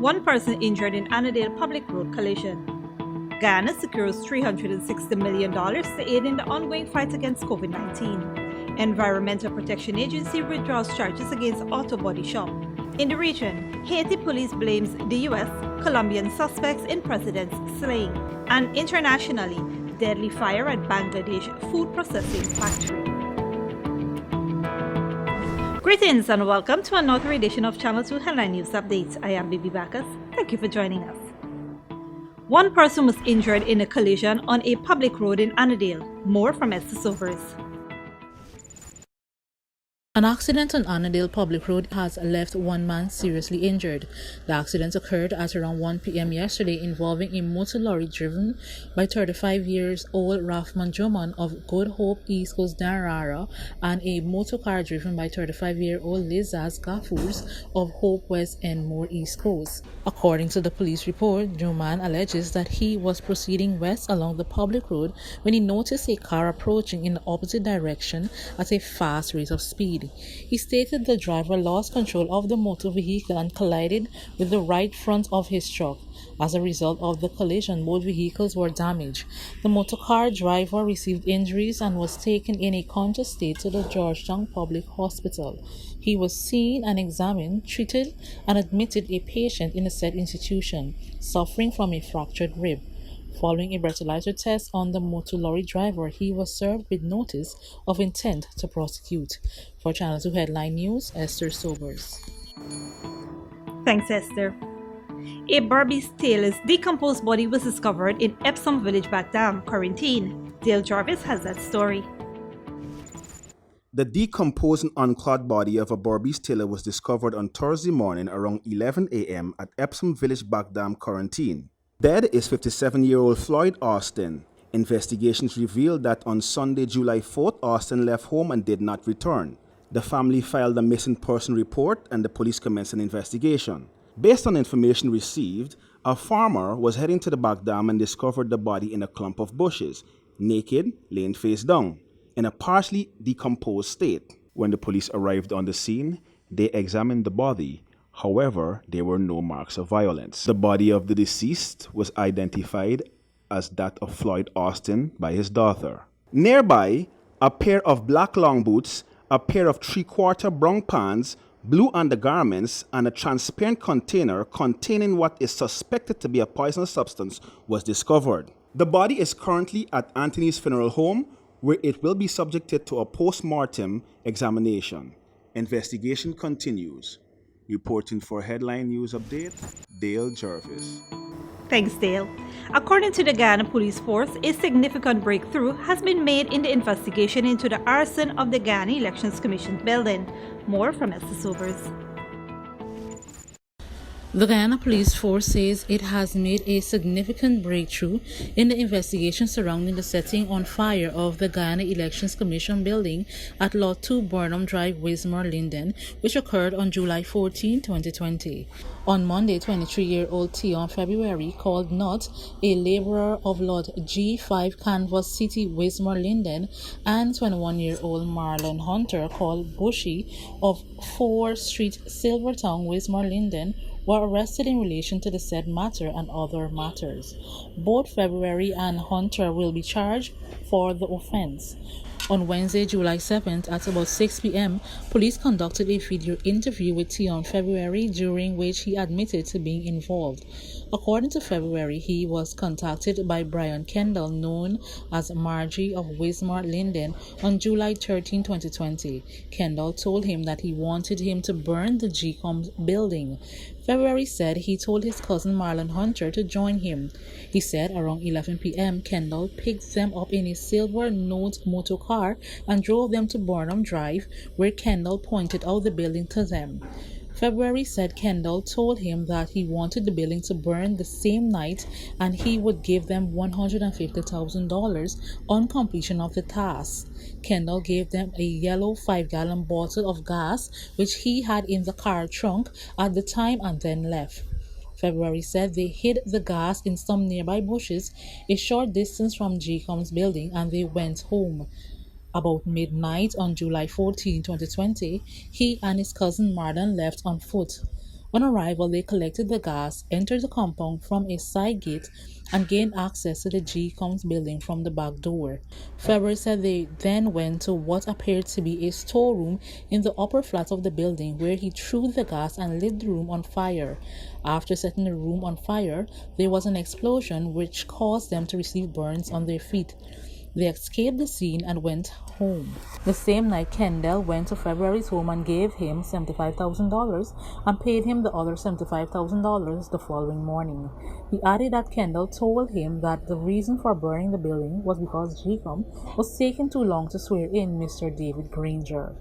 One person injured in ANNADALE public road collision. Guyana secures $360 million to aid in the ongoing fight against COVID-19. Environmental Protection Agency withdraws charges against auto body shop. In the region, Haiti police blames the U.S. Colombian suspects in president's slaying. And internationally, deadly fire at Bangladesh food processing factory. Greetings and welcome to another edition of Channel 2 Headline News Updates. I am Bibi Bacchus. Thank you for joining us. One person was injured in a collision on a public road in ANNADALE. More from Esther Sobers. An accident on ANNADALE public road has left one man seriously injured. The accident occurred at around 1 p.m. yesterday involving a motor lorry driven by 35-year-old Rahman Joman of Good Hope East Coast Darara and a motor car driven by 35-year-old Lizaz Gafours of Hope West Enmore East Coast. According to the police report, Joman alleges that he was proceeding west along the public road when he noticed a car approaching in the opposite direction at a fast rate of speed. He stated the driver lost control of the motor vehicle and collided with the right front of his truck. As a result of the collision, both vehicles were damaged. The motorcar driver received injuries and was taken in a conscious state to the Georgetown Public Hospital. He was seen and examined, treated, and admitted a patient in a said institution, suffering from a fractured rib. Following a breathalyzer test on the motor lorry driver, he was served with notice of intent to prosecute. For Channel 2 Headline News, Esther Sobers. Thanks, Esther. A Barbie's Taylor's decomposed body was discovered in Epsom Village, Baghdad, Quarantine. Dale Jarvis has that story. The decomposed and unclad body of a Barbie's Taylor was discovered on Thursday morning around 11 a.m. at Epsom Village, Baghdad, Quarantine. Dead is 57-year-old Floyd Austin. Investigations revealed that on Sunday, July 4th, Austin left home and did not return. The family filed a missing person report and the police commenced an investigation. Based on information received, a farmer was heading to the back dam and discovered the body in a clump of bushes, naked, laying face down, in a partially decomposed state. When the police arrived on the scene, they examined the body. However, there were no marks of violence. The body of the deceased was identified as that of Floyd Austin by his daughter. Nearby, a pair of black long boots, a pair of three-quarter brown pants, blue undergarments, and a transparent container containing what is suspected to be a poisonous substance was discovered. The body is currently at Anthony's funeral home, where it will be subjected to a post-mortem examination. Investigation continues. Reporting for Headline News Update, Dale Jarvis. Thanks, Dale. According to the Guyana Police Force, a significant breakthrough has been made in the investigation into the arson of the Guyana Elections Commission building. More from Esther Sobers. The Guyana Police Force says it has made a significant breakthrough in the investigation surrounding the setting on fire of the Guyana Elections Commission building at Lot 2 Burnham Drive, Wismar, Linden, which occurred on July 14, 2020. On Monday, 23-year-old Tion February called Not, a laborer of Lot G5 Canvas City, Wismar, Linden, and 21-year-old Marlon Hunter called Bushy of 4 Street, Silvertown, Wismar, Linden, were arrested in relation to the said matter and other matters. Both February and Hunter will be charged for the offense. On Wednesday, July 7th, at about 6 p.m., police conducted a video interview with Tion February, during which he admitted to being involved. According to February, he was contacted by Brian Kendall, known as Margie of Wismar, Linden, on July 13, 2020. Kendall told him that he wanted him to burn the GCOM building. February said he told his cousin Marlon Hunter to join him. He said around 11 p.m. Kendall picked them up in a silver Note motor car and drove them to Burnham Drive, where Kendall pointed out the building to them. February said Kendall told him that he wanted the building to burn the same night and he would give them $150,000 on completion of the task. Kendall gave them a yellow 5-gallon bottle of gas which he had in the car trunk at the time and then left. February said they hid the gas in some nearby bushes a short distance from GCOM's building and they went home. About midnight on July 14, 2020, he and his cousin Marlon left on foot. On arrival, they collected the gas, entered the compound from a side gate, and gained access to the GCOM's building from the back door. February said they then went to what appeared to be a storeroom in the upper flat of the building, where he threw the gas and lit the room on fire. After setting the room on fire, there was an explosion which caused them to receive burns on their feet. They escaped the scene and went home. The same night, Kendall went to February's home and gave him $75,000 and paid him the other $75,000 the following morning. He added that Kendall told him that the reason for burning the building was because GCOM was taking too long to swear in Mr. David Granger.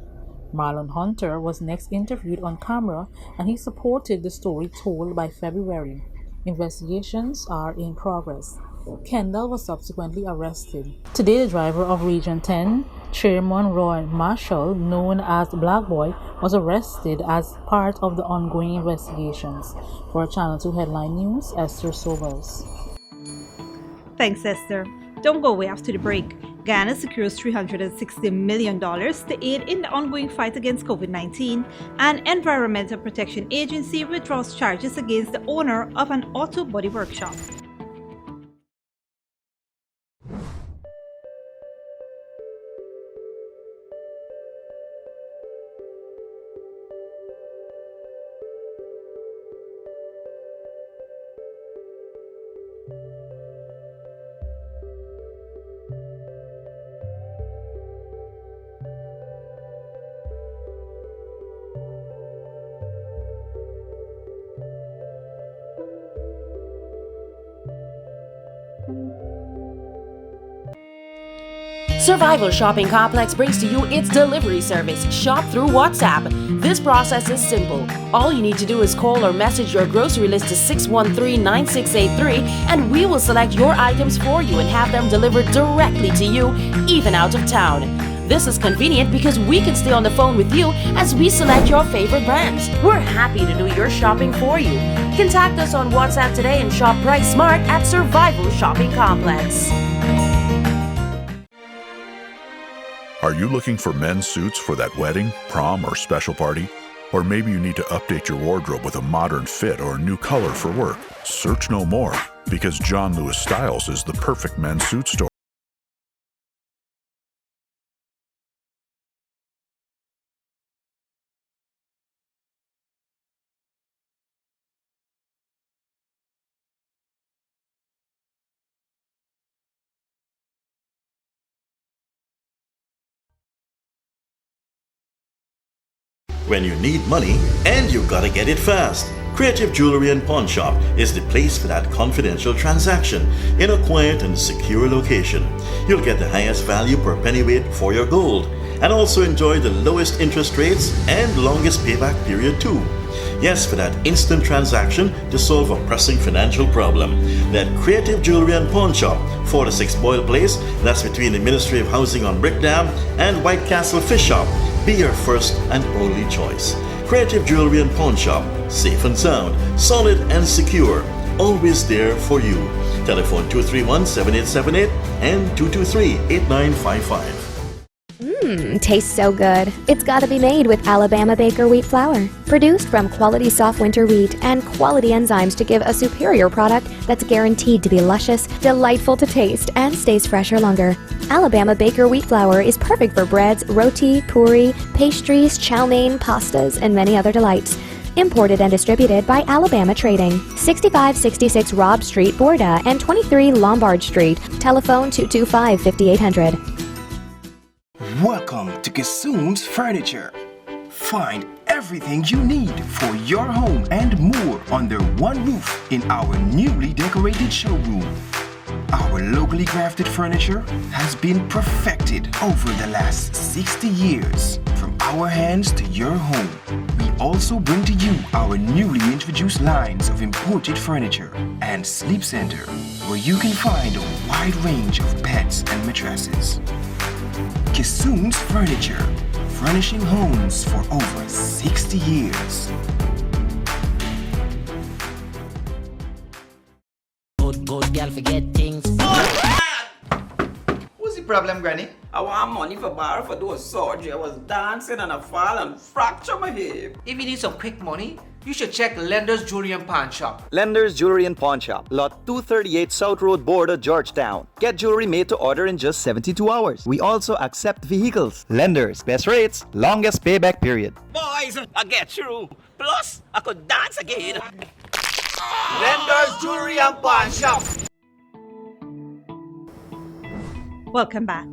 Marlon Hunter was next interviewed on camera, and he supported the story told by February. Investigations are in progress. Kendall was subsequently arrested. Today, the driver of Region 10, Chairman Roy Marshall, known as Black Boy, was arrested as part of the ongoing investigations. For Channel 2 Headline News, Esther Sobers. Thanks, Esther. Don't go away after the break. Guyana secures $360 million to aid in the ongoing fight against COVID-19, and Environmental Protection Agency withdraws charges against the owner of an auto body workshop. Survival Shopping Complex brings to you its delivery service, Shop Through WhatsApp. This process is simple. All you need to do is call or message your grocery list to 613-9683, and we will select your items for you and have them delivered directly to you, even out of town. This is convenient because we can stay on the phone with you as we select your favorite brands. We're happy to do your shopping for you. Contact us on WhatsApp today and shop Price Smart at Survival Shopping Complex. Are you looking for men's suits for that wedding, prom, or special party? Or maybe you need to update your wardrobe with a modern fit or a new color for work? Search no more, because John Lewis Styles is the perfect men's suit store. When you need money and you gotta get it fast, Creative Jewelry and Pawn Shop is the place for that confidential transaction in a quiet and secure location. You'll get the highest value per pennyweight for your gold and also enjoy the lowest interest rates and longest payback period too. Yes, for that instant transaction to solve a pressing financial problem. That Creative Jewelry and Pawn Shop, 46 Boyle Place, that's between the Ministry of Housing on Brick Dam and White Castle Fish Shop. Be your first and only choice. Creative Jewelry and Pawn Shop, safe and sound, solid and secure, always there for you. Telephone 231-7878 and 223-8955. Tastes so good. It's gotta be made with Alabama Baker wheat flour. Produced from quality soft winter wheat and quality enzymes to give a superior product that's guaranteed to be luscious, delightful to taste, and stays fresher longer. Alabama Baker wheat flour is perfect for breads, roti, puri, pastries, chow mein, pastas, and many other delights. Imported and distributed by Alabama Trading. 6566 Robb Street, Borda, and 23 Lombard Street. Telephone 225-5800. Welcome to Kissoon's Furniture. Find everything you need for your home and more under one roof in our newly decorated showroom. Our locally crafted furniture has been perfected over the last 60 years. From our hands to your home, we also bring to you our newly introduced lines of imported furniture and sleep center, where you can find a wide range of beds and mattresses. Kissoon's Furniture, furnishing homes for over 60 years. Good girl forget things. What's the problem, Granny? I want money for those surgery. I was dancing and I fall and fracture my hip. If you need some quick money, you should check Lender's Jewelry and Pawn Shop. Lender's Jewelry and Pawn Shop, Lot 238 South Road Border, Georgetown. Get jewelry made to order in just 72 hours. We also accept vehicles. Lender's, best rates, longest payback period. Boys, I get through. Plus, I could dance again. Lender's Jewelry and Pawn Shop. Welcome back.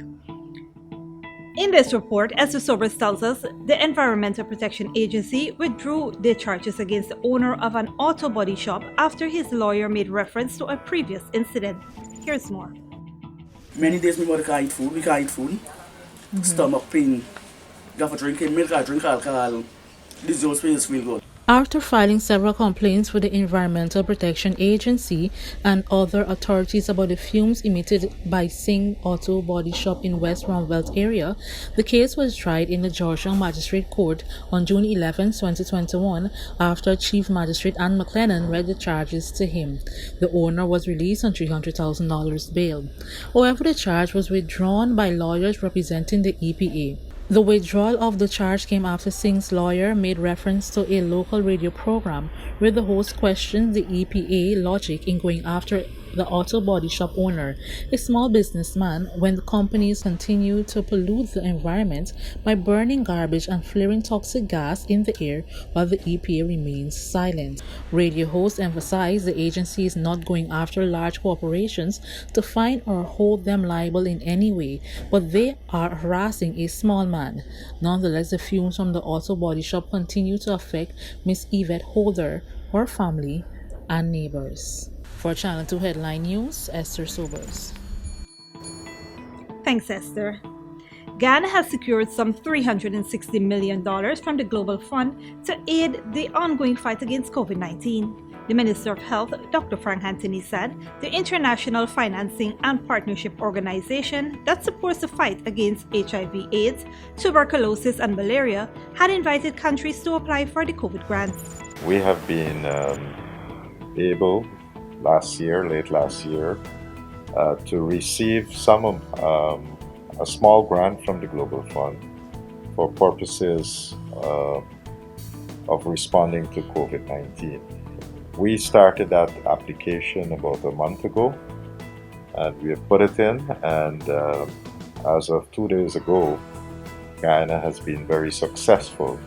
In this report, Esther Sobers tells us the Environmental Protection Agency withdrew their charges against the owner of an auto body shop after his lawyer made reference to a previous incident. Here's more. Many days my mother can't eat food, we can't eat food. Stomach pain. You have to drink milk, I drink alcohol. This just feels feel good. After filing several complaints with the Environmental Protection Agency and other authorities about the fumes emitted by Singh Auto Body Shop in West Romvelt area, the case was tried in the Georgetown Magistrate Court on June 11, 2021, after Chief Magistrate Ann McLennan read the charges to him. The owner was released on $300,000 bail. However, the charge was withdrawn by lawyers representing the EPA. The withdrawal of the charge came after Singh's lawyer made reference to a local radio program where the host questioned the EPA logic in going after the auto body shop owner, a small businessman, when the companies continue to pollute the environment by burning garbage and flaring toxic gas in the air while the EPA remains silent. Radio host emphasized the agency is not going after large corporations to fine or hold them liable in any way, but they are harassing a small man. Nonetheless, the fumes from the auto body shop continue to affect Miss Yvette Holder, her family, and neighbors. For Channel 2 Headline News, Esther Sobers. Thanks, Esther. Guyana has secured some $360 million from the Global Fund to aid the ongoing fight against COVID-19. The Minister of Health, Dr. Frank Anthony, said the international financing and partnership organization that supports the fight against HIV/AIDS, tuberculosis, and malaria had invited countries to apply for the COVID grants. We have been able late last year, to receive a small grant from the Global Fund for purposes of responding to COVID-19. We started that application about a month ago, and we have put it in, and as of 2 days ago, Guyana has been very successful.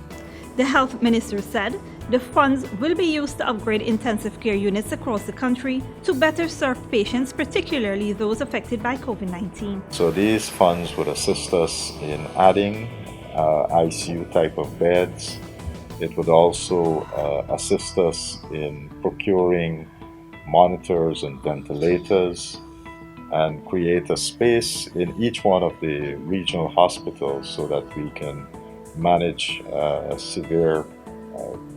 The health minister said the funds will be used to upgrade intensive care units across the country to better serve patients, particularly those affected by COVID-19. So these funds would assist us in adding ICU type of beds. It would also assist us in procuring monitors and ventilators and create a space in each one of the regional hospitals so that we can manage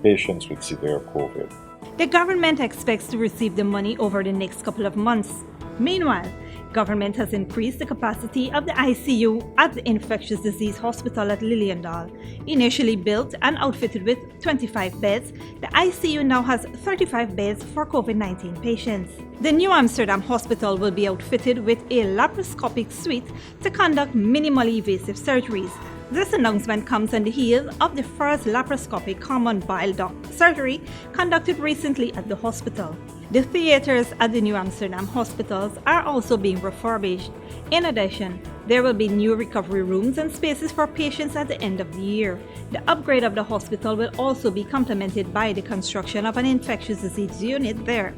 patients with severe COVID. The government expects to receive the money over the next couple of months. Meanwhile, government has increased the capacity of the ICU at the infectious disease hospital at Liliendal. Initially built and outfitted with 25 beds, the ICU now has 35 beds for COVID-19 patients. The New Amsterdam Hospital will be outfitted with a laparoscopic suite to conduct minimally invasive surgeries. This announcement comes on the heels of the first laparoscopic common bile duct surgery conducted recently at the hospital. The theaters at the New Amsterdam hospitals are also being refurbished. In addition, there will be new recovery rooms and spaces for patients at the end of the year. The upgrade of the hospital will also be complemented by the construction of an infectious disease unit there.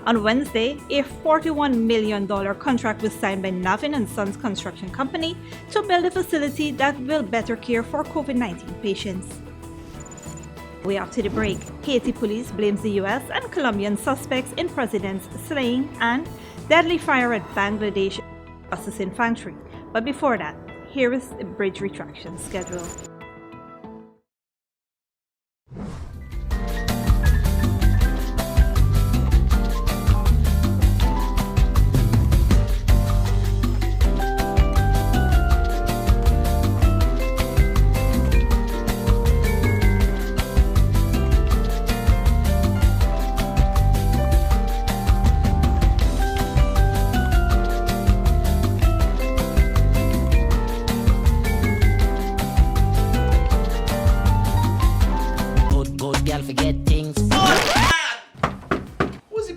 On Wednesday, a $41 million contract was signed by Navin & Sons Construction Company to build a facility that will better care for COVID-19 patients. Way after the break, Haiti police blames the U.S. and Colombian suspects in president's slaying and deadly fire at Bangladesh Justice Infantry. But before that, here is the bridge retraction schedule.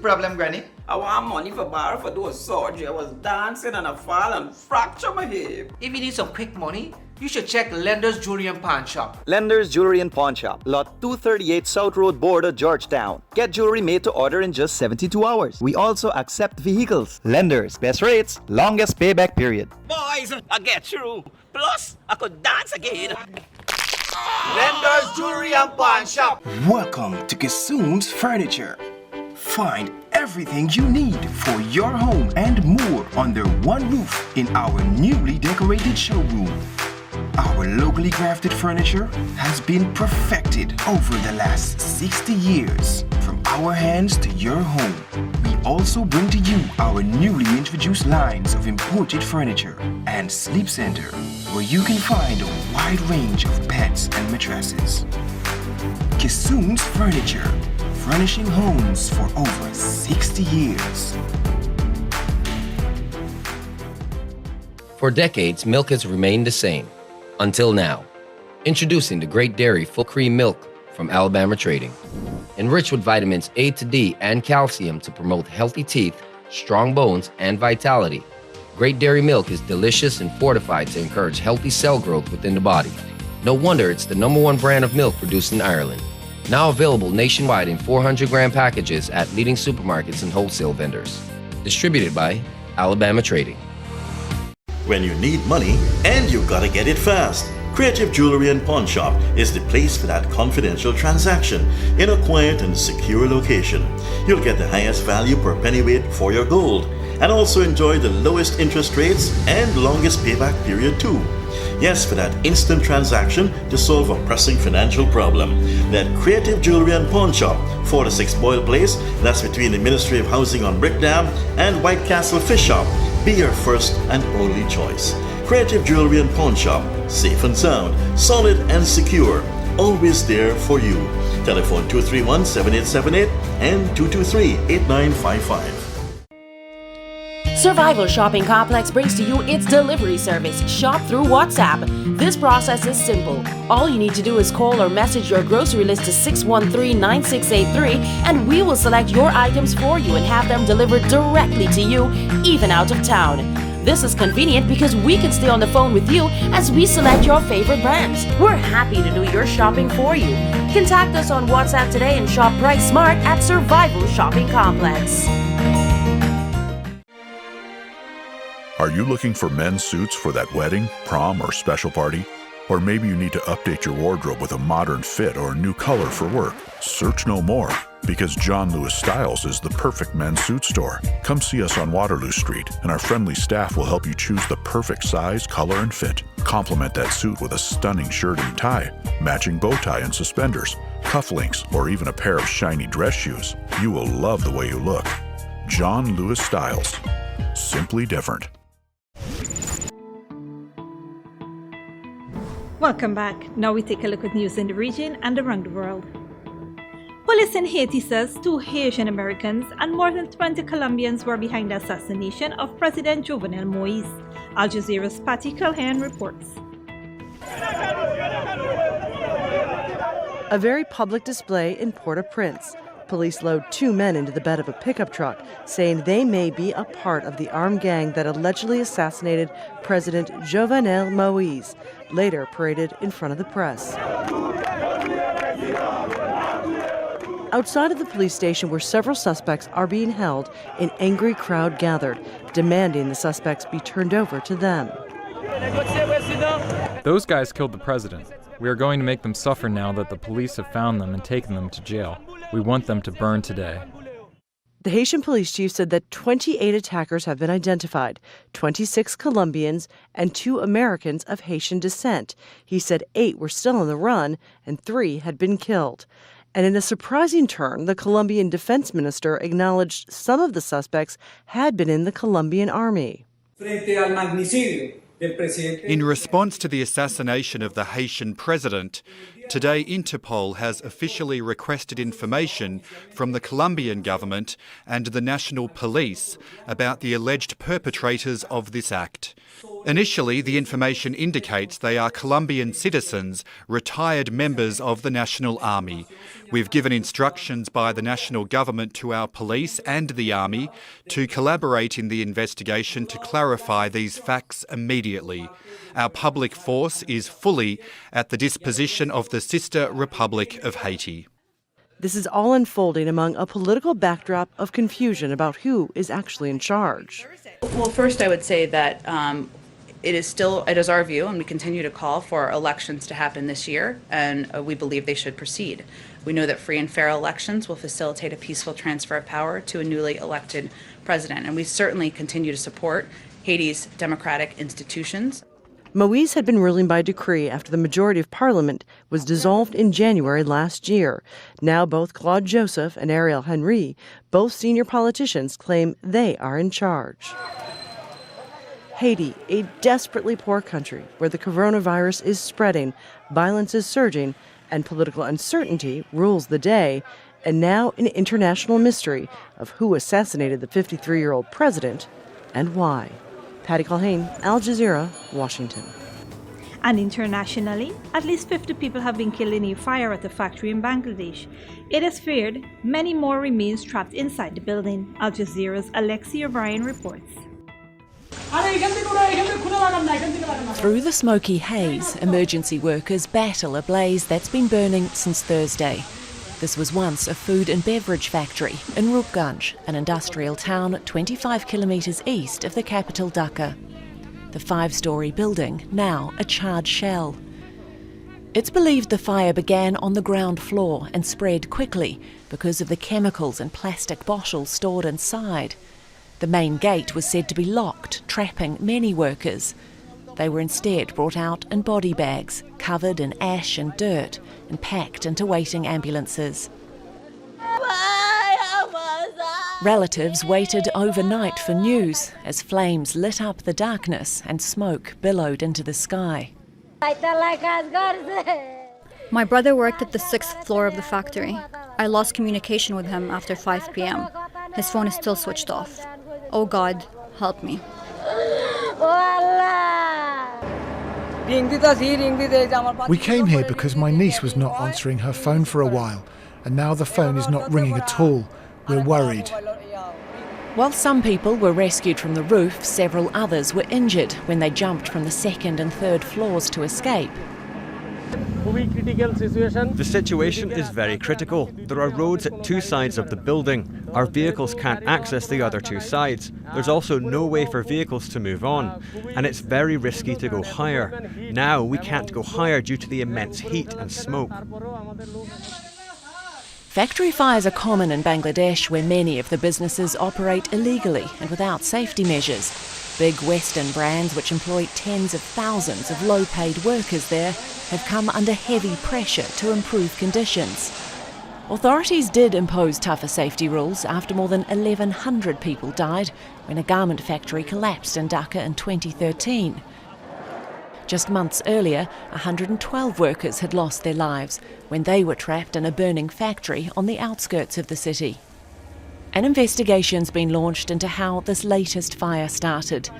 problem, Granny? I want money for borrow for those surgery. I was dancing and I fall and fracture my hip. If you need some quick money, you should check Lender's Jewelry and Pawn Shop. Lender's Jewelry and Pawn Shop, Lot 238 South Road, Border, Georgetown. Get jewelry made to order in just 72 hours. We also accept vehicles. Lender's, best rates, longest payback period. Boys, I get through. Plus, I could dance again. Lender's Jewelry and Pawn Shop. Welcome to Kissoon's Furniture. Find everything you need for your home and more under one roof in our newly decorated showroom. Our locally crafted furniture has been perfected over the last 60 years. From our hands to your home, we also bring to you our newly introduced lines of imported furniture and sleep center, where you can find a wide range of beds and mattresses. Kissoon's Furniture, furnishing homes for over 60 years. For decades, milk has remained the same. Until now. Introducing the Great Dairy Full Cream Milk from Alabama Trading. Enriched with vitamins A to D and calcium to promote healthy teeth, strong bones, and vitality. Great Dairy Milk is delicious and fortified to encourage healthy cell growth within the body. No wonder it's the #1 brand of milk produced in Ireland. Now available nationwide in 400-gram packages at leading supermarkets and wholesale vendors. Distributed by Alabama Trading. When you need money and you gotta get it fast, Creative Jewelry and Pawn Shop is the place for that confidential transaction in a quiet and secure location. You'll get the highest value per pennyweight for your gold and also enjoy the lowest interest rates and longest payback period too. Yes, for that instant transaction to solve a pressing financial problem. That Creative Jewelry and Pawn Shop, 4-6 Boyle Place, that's between the Ministry of Housing on Brickdam and White Castle Fish Shop, be your first and only choice. Creative Jewelry and Pawn Shop, safe and sound, solid and secure, always there for you. Telephone 231-7878 and 223-8955. Survival Shopping Complex brings to you its delivery service, Shop Through WhatsApp. This process is simple. All you need to do is call or message your grocery list to 613-9683 and we will select your items for you and have them delivered directly to you, even out of town. This is convenient because we can stay on the phone with you as we select your favorite brands. We're happy to do your shopping for you. Contact us on WhatsApp today and shop Price Smart at Survival Shopping Complex. Are you looking for men's suits for that wedding, prom, or special party? Or maybe you need to update your wardrobe with a modern fit or a new color for work? Search no more, because John Lewis Styles is the perfect men's suit store. Come see us on Waterloo Street, and our friendly staff will help you choose the perfect size, color, and fit. Complement that suit with a stunning shirt and tie, matching bow tie and suspenders, cufflinks, or even a pair of shiny dress shoes. You will love the way you look. John Lewis Styles. Simply different. Welcome back. Now we take a look at news in the region and around the world. Police in Haiti says 2 Haitian Americans and more than 20 Colombians were behind the assassination of President Jovenel Moise. Al Jazeera's Patty Culhane reports. A very public display in Port-au-Prince. Police load 2 men into the bed of a pickup truck, saying they may be a part of the armed gang that allegedly assassinated President Jovenel Moise, later paraded in front of the press. Outside of the police station where several suspects are being held, an angry crowd gathered, demanding the suspects be turned over to them. Those guys killed the president. We are going to make them suffer now that the police have found them and taken them to jail. We want them to burn today. The Haitian police chief said that 28 attackers have been identified, 26 Colombians and 2 Americans of Haitian descent. He said 8 were still on the run and 3 had been killed. And in a surprising turn, the Colombian defense minister acknowledged some of the suspects had been in the Colombian army. In response to the assassination of the Haitian president, Today, Interpol has officially requested information from the Colombian government and the national police about the alleged perpetrators of this act. Initially, the information indicates they are Colombian citizens, retired members of the National Army. We've given instructions by the national government to our police and the Army to collaborate in the investigation to clarify these facts immediately. Our public force is fully at the disposition of the sister Republic of Haiti. This is all unfolding among a political backdrop of confusion about who is actually in charge. Well, first I would say that it is our view, and we continue to call for elections to happen this year, and we believe they should proceed. We know that free and fair elections will facilitate a peaceful transfer of power to a newly elected president, and we certainly continue to support Haiti's democratic institutions. Moise had been ruling by decree after the majority of parliament was dissolved in January last year. Now both Claude Joseph and Ariel Henry, both senior politicians, claim they are in charge. Haiti, a desperately poor country where the coronavirus is spreading, violence is surging, and political uncertainty rules the day, and now an international mystery of who assassinated the 53-year-old president and why. Patty Culhane, Al Jazeera, Washington. And internationally, at least 50 people have been killed in a fire at a factory in Bangladesh. It is feared many more remain trapped inside the building. Al Jazeera's Alexia O'Brien reports. Through the smoky haze, emergency workers battle a blaze that's been burning since Thursday. This was once a food and beverage factory in Rupganj, an industrial town 25 kilometres east of the capital Dhaka. The 5-storey building, now a charred shell. It's believed the fire began on the ground floor and spread quickly because of the chemicals and plastic bottles stored inside. The main gate was said to be locked, trapping many workers. They were instead brought out in body bags, covered in ash and dirt, and packed into waiting ambulances. Relatives waited overnight for news as flames lit up the darkness and smoke billowed into the sky. My brother worked at the 6th floor of the factory. I lost communication with him after 5 p.m. His phone is still switched off. Oh God, help me. We came here because my niece was not answering her phone for a while, and now the phone is not ringing at all. We're worried. While some people were rescued from the roof, several others were injured when they jumped from the 2nd and 3rd floors to escape. The situation is very critical. There are roads at 2 sides of the building. Our vehicles can't access the other 2 sides. There's also no way for vehicles to move on. And it's very risky to go higher. Now we can't go higher due to the immense heat and smoke. Factory fires are common in Bangladesh, where many of the businesses operate illegally and without safety measures. Big Western brands, which employ tens of thousands of low-paid workers there, have come under heavy pressure to improve conditions. Authorities did impose tougher safety rules after more than 1,100 people died when a garment factory collapsed in Dhaka in 2013. Just months earlier, 112 workers had lost their lives when they were trapped in a burning factory on the outskirts of the city. An investigation's been launched into how this latest fire started.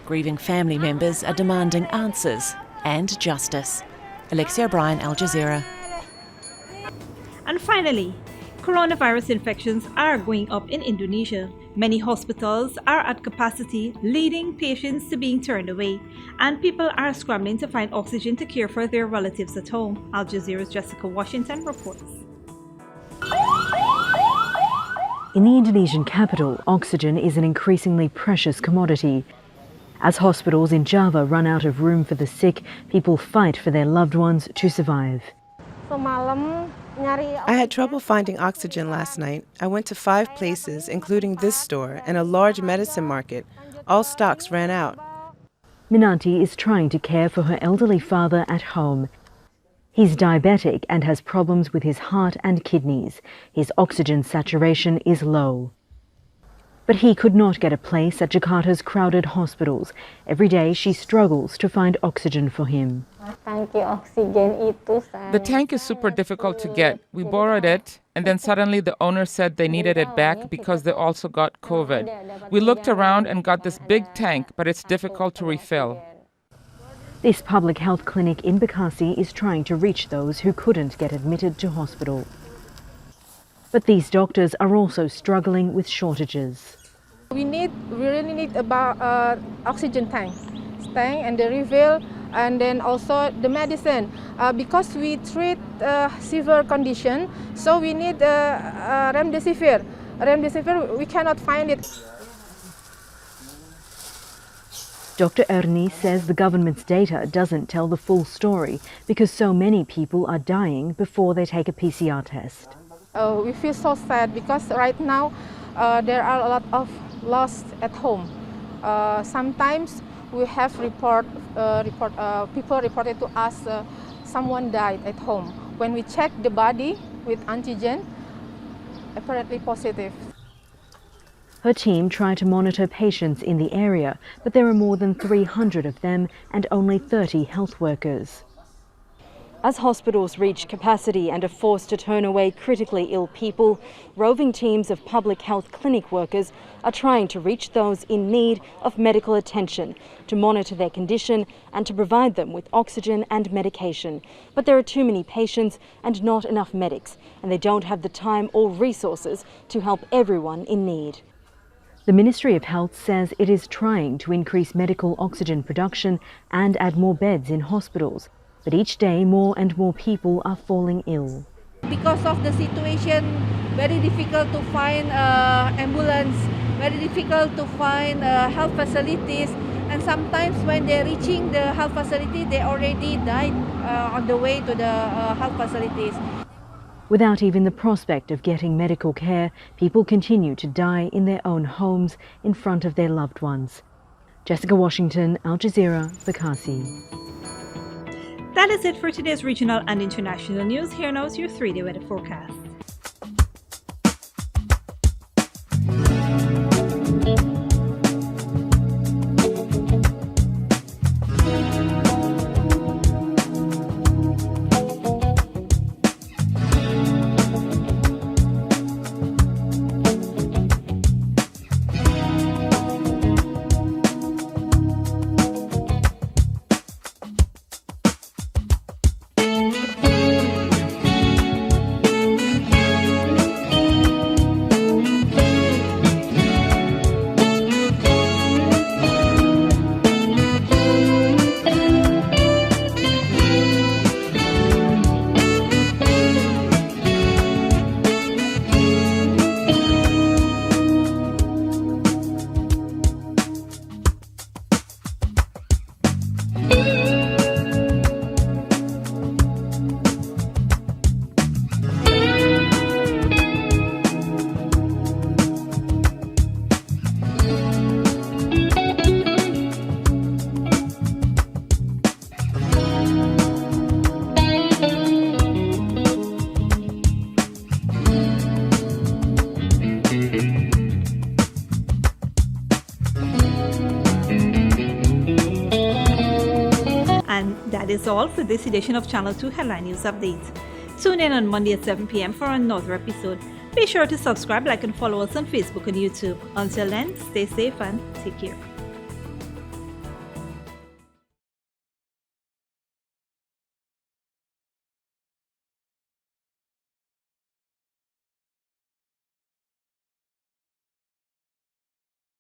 Grieving family members are demanding answers and justice. Alexia O'Brien, Al Jazeera. And finally, coronavirus infections are going up in Indonesia. Many hospitals are at capacity, leading patients to being turned away, and people are scrambling to find oxygen to care for their relatives at home. Al Jazeera's Jessica Washington reports. In the Indonesian capital, oxygen is an increasingly precious commodity. As hospitals in Java run out of room for the sick, people fight for their loved ones to survive. I had trouble finding oxygen last night. I went to 5 places, including this store and a large medicine market. All stocks ran out. Minanti is trying to care for her elderly father at home. He's diabetic and has problems with his heart and kidneys. His oxygen saturation is low. But he could not get a place at Jakarta's crowded hospitals. Every day she struggles to find oxygen for him. The tank is super difficult to get. We borrowed it, and then suddenly the owner said they needed it back because they also got COVID. We looked around and got this big tank, but it's difficult to refill. This public health clinic in Bekasi is trying to reach those who couldn't get admitted to hospital. But these doctors are also struggling with shortages. We really need about oxygen tank and the refill, and then also the medicine because we treat severe condition. So we need remdesivir. Remdesivir, we cannot find it. Dr. Ernie says the government's data doesn't tell the full story because so many people are dying before they take a PCR test. We feel so sad because right now there are a lot of lost at home. Sometimes we have people reported to us someone died at home. When we check the body with antigen, apparently positive. Her team tried to monitor patients in the area, but there are more than 300 of them and only 30 health workers. As hospitals reach capacity and are forced to turn away critically ill people, roving teams of public health clinic workers are trying to reach those in need of medical attention, to monitor their condition and to provide them with oxygen and medication. But there are too many patients and not enough medics, and they don't have the time or resources to help everyone in need. The Ministry of Health says it is trying to increase medical oxygen production and add more beds in hospitals. But each day, more and more people are falling ill. Because of the situation, very difficult to find ambulance, very difficult to find health facilities. And sometimes when they're reaching the health facility, they already died on the way to the health facilities. Without even the prospect of getting medical care, people continue to die in their own homes in front of their loved ones. Jessica Washington, Al Jazeera, Bekasi. That is it for today's regional and international news. Here now is your 3-day weather forecast. That is all for this edition of Channel 2 Headline News Update. Tune in on Monday at 7 p.m. for another episode. Be sure to subscribe, like and follow us on Facebook and YouTube. Until then, stay safe and take care.